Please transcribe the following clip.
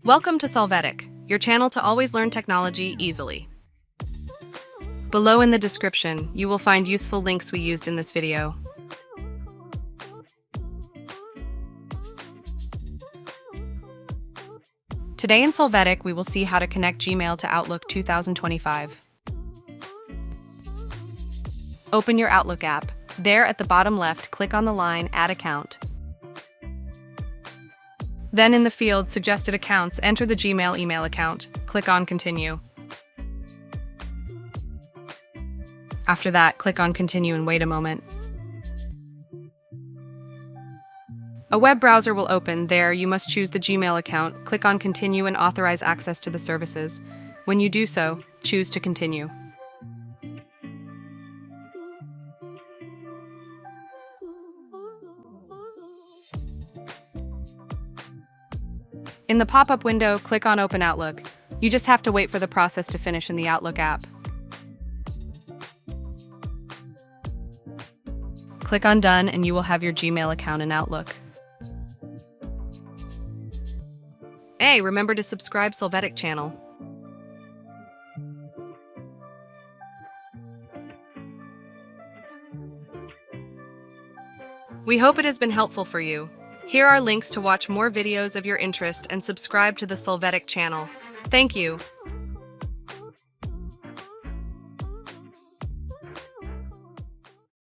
Welcome to Solvetic, your channel to always learn technology easily. Below in the description, you will find useful links we used in this video. Today in Solvetic, we will see how to connect Gmail to Outlook 2025. Open your Outlook app. There at the bottom left, click on the line Add Account. Then in the field Suggested Accounts, enter the Gmail email account. Click on Continue. After that, click on Continue and wait a moment. A web browser will open. There, you must choose the Gmail account. Click on Continue and authorize access to the services. When you do so, choose to continue. In the pop-up window, click on Open Outlook. You just have to wait for the process to finish in the Outlook app. Click on Done and you will have your Gmail account in Outlook. Hey, remember to subscribe Solvetic channel. We hope it has been helpful for you. Here are links to watch more videos of your interest and subscribe to the Solvetic channel. Thank you.